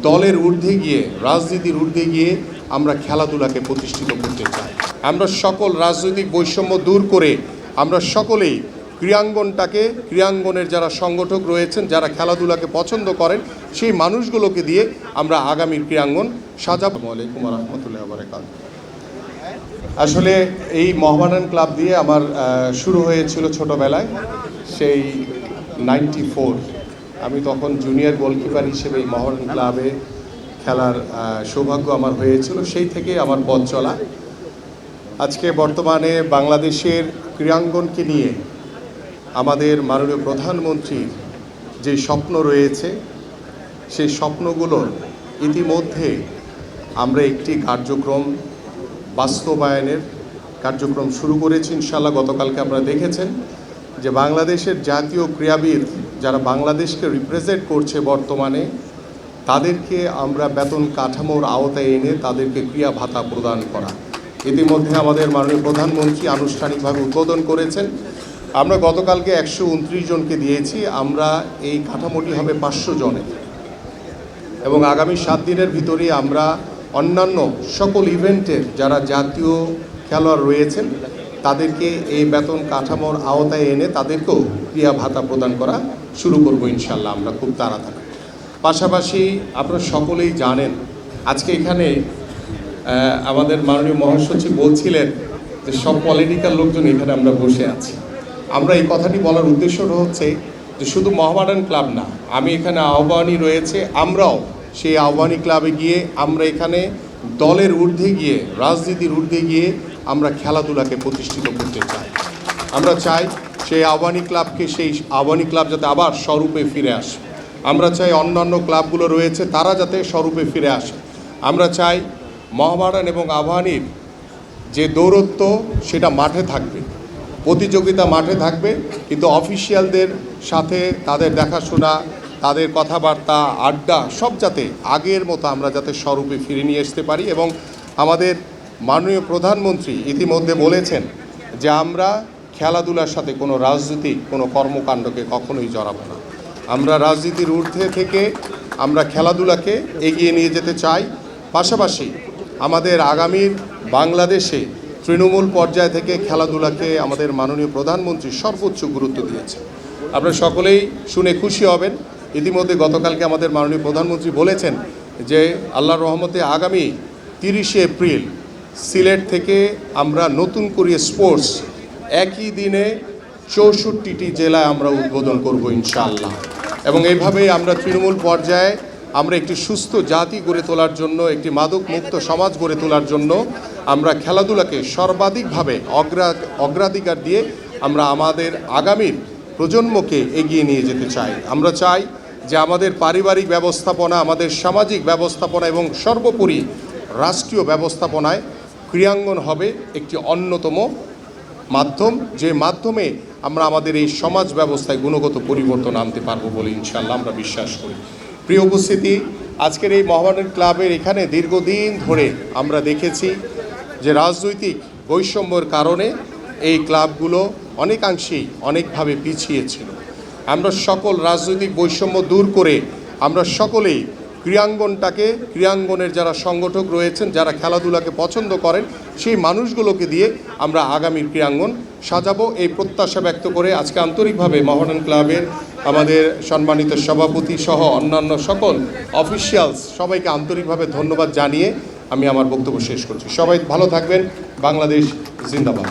দলের ঊর্ধ্বে গিয়ে, রাজনীতির ঊর্ধ্বে গিয়ে আমরা খেলাধুলাকে প্রতিষ্ঠিত করতে চাই। আমরা সকল রাজনৈতিক বৈষম্য দূর করে আমরা সকলেই ক্রীড়াঙ্গনের যারা সংগঠক রয়েছেন, যারা খেলাধুলাকে পছন্দ করেন, সেই মানুষগুলোকে দিয়ে আমরা আগামীর ক্রীড়াঙ্গন সাজাবো। আসসালামু আলাইকুম ওয়া রাহমাতুল্লাহি ওয়া বারাকাতুহু। আসলে এই মোহামেডান ক্লাব দিয়ে আমার শুরু হয়েছিল ছোটোবেলায়, সেই 94। আমি তখন জুনিয়র গোলকিপার হিসেবে এই মোহামেডান ক্লাবে খেলার সৌভাগ্য আমার হয়েছিল। সেই থেকে আমার পথ চলা। আজকে বর্তমানে বাংলাদেশের ক্রীড়াঙ্গনকে নিয়ে আমাদের মাননীয় প্রধানমন্ত্রীর যে স্বপ্ন রয়েছে, সেই স্বপ্নগুলোর ইতিমধ্যে আমরা একটি বাস্তবায়নের কার্যক্রম শুরু করেছি ইনশাআল্লাহ। গতকালকে আপনারা দেখেছেন যে বাংলাদেশের জাতীয় ক্রীড়াবিদ যারা বাংলাদেশকে রিপ্রেজেন্ট করছে বর্তমানে, তাদেরকে আমরা বেতন কাঠামোর আওতায় এনে তাদেরকে ক্রীড়া ভাতা প্রদান করা ইতিমধ্যে আমাদের মাননীয় প্রধানমন্ত্রী আনুষ্ঠানিকভাবে উদ্বোধন করেছেন। আমরা গতকালকে 129 জনকে দিয়েছি। আমরা এই কাঠামোটি হবে 500 জনের, এবং আগামী 7 দিনের ভিতরে আমরা অন্যান্য সকল ইভেন্টের যারা জাতীয় খেলোয়াড় রয়েছেন তাদেরকে এই বেতন কাঠামোর আওতায় এনে তাদেরকেও ক্রীড়া ভাতা প্রদান করা শুরু করব ইনশাল্লাহ আমরা খুব তাড়াতাড়ি। পাশাপাশি আপনারা সকলেই জানেন, আজকে এখানে আমাদের মাননীয় মহাসচিব বলছিলেন যে সব পলিটিক্যাল লোকজন এখানে আমরা বসে আছি। আমরা এই কথাটি বলার উদ্দেশ্যটা হচ্ছে যে শুধু মোহামেডান ক্লাব না, আমি এখানে আহ্বানী রয়েছে, আমরাও সেই আহ্বানী ক্লাবে গিয়ে আমরা এখানে দলের ঊর্ধ্বে গিয়ে, রাজনীতির ঊর্ধ্বে গিয়ে আমরা খেলাধুলাকে প্রতিষ্ঠিত করতে চাই। আমরা চাই সেই আহ্বানী ক্লাব যাতে আবার স্বরূপে ফিরে আসে। আমরা চাই অন্যান্য ক্লাবগুলো রয়েছে তারা যাতে স্বরূপে ফিরে আসে। আমরা চাই মোহামেডান এবং আহ্বানীর যে দৌরত্ব সেটা মাঠে থাকবে, প্রতিযোগিতা মাঠে থাকবে, কিন্তু অফিসিয়ালদের সাথে তাদের দেখাশোনা, তাদের কথাবার্তা, আড্ডা সব যাতে আগের মতো আমরা যাতে স্বরূপে ফিরে নিয়ে আসতে পারি। এবং আমাদের মাননীয় প্রধানমন্ত্রী ইতিমধ্যে বলেছেন যে আমরা খেলাধুলার সাথে কোনো রাজনৈতিক কোনো কর্মকাণ্ডকে কখনোই জড়াবো না। আমরা রাজনীতির ঊর্ধ্বে থেকে আমরা খেলাধুলাকে এগিয়ে নিয়ে যেতে চাই। পাশাপাশি আমাদের আগামীর বাংলাদেশে তৃণমূল পর্যায় থেকে খেলাধুলাকে আমাদের মাননীয় প্রধানমন্ত্রী সর্বোচ্চ গুরুত্ব দিয়েছে। আপনারা সকলেই শুনে খুশি হবেন, ইতিমধ্যে গতকালকে আমাদের মাননীয় প্রধানমন্ত্রী বলেছেন যে আল্লাহর রহমতে আগামী 30শে এপ্রিল সিলেট থেকে আমরা নতুন করে স্পোর্টস একই দিনে 64টি জেলায় আমরা উদ্বোধন করব ইনশাআল্লাহ। এবং এইভাবেই আমরা তৃণমূল পর্যায়ে আমরা একটি সুস্থ জাতি গড়ে তোলার জন্য, একটি মাদক মুক্ত সমাজ গড়ে তোলার জন্য আমরা খেলাধুলাকে সর্বাধিকভাবে অগ্রাধিকার দিয়ে আমরা আমাদের আগামীর প্রজন্মকে এগিয়ে নিয়ে যেতে চাই। আমরা চাই যে আমাদের পারিবারিক ব্যবস্থাপনা, আমাদের সামাজিক ব্যবস্থাপনা এবং সর্বোপরি রাষ্ট্রীয় ব্যবস্থাপনায় ক্রীড়াঙ্গন হবে একটি অন্যতম মাধ্যম, যে মাধ্যমে আমরা আমাদের এই সমাজ ব্যবস্থায় গুণগত পরিবর্তন আনতে পারবো বলে ইনশাআল্লাহ আমরা বিশ্বাস করি। প্রিয় উপস্থিতি, আজকের এই মোহামেডান ক্লাবের এখানে দীর্ঘদিন ধরে আমরা দেখেছি যে রাজনৈতিক বৈষম্যের কারণে এই ক্লাবগুলো অনেকাংশেই অনেকভাবে পিছিয়ে ছিল। আমরা সকল রাজনৈতিক বৈষম্য দূর করে আমরা সকলেই ক্রীড়াঙ্গনের যারা সংগঠক রয়েছেন, যারা খেলাধুলাকে পছন্দ করেন, সেই মানুষগুলোকে দিয়ে আমরা আগামীর ক্রীড়াঙ্গন সাজাবো এই প্রত্যাশা ব্যক্ত করে আজকে আন্তরিকভাবে মোহামেডান ক্লাবের আমাদের সম্মানিত সভাপতি সহ অন্যান্য সকল অফিসিয়ালস সবাইকে আন্তরিকভাবে ধন্যবাদ জানিয়ে আমি আমার বক্তব্য শেষ করছি। সবাই ভালো থাকবেন। বাংলাদেশ জিন্দাবাদ।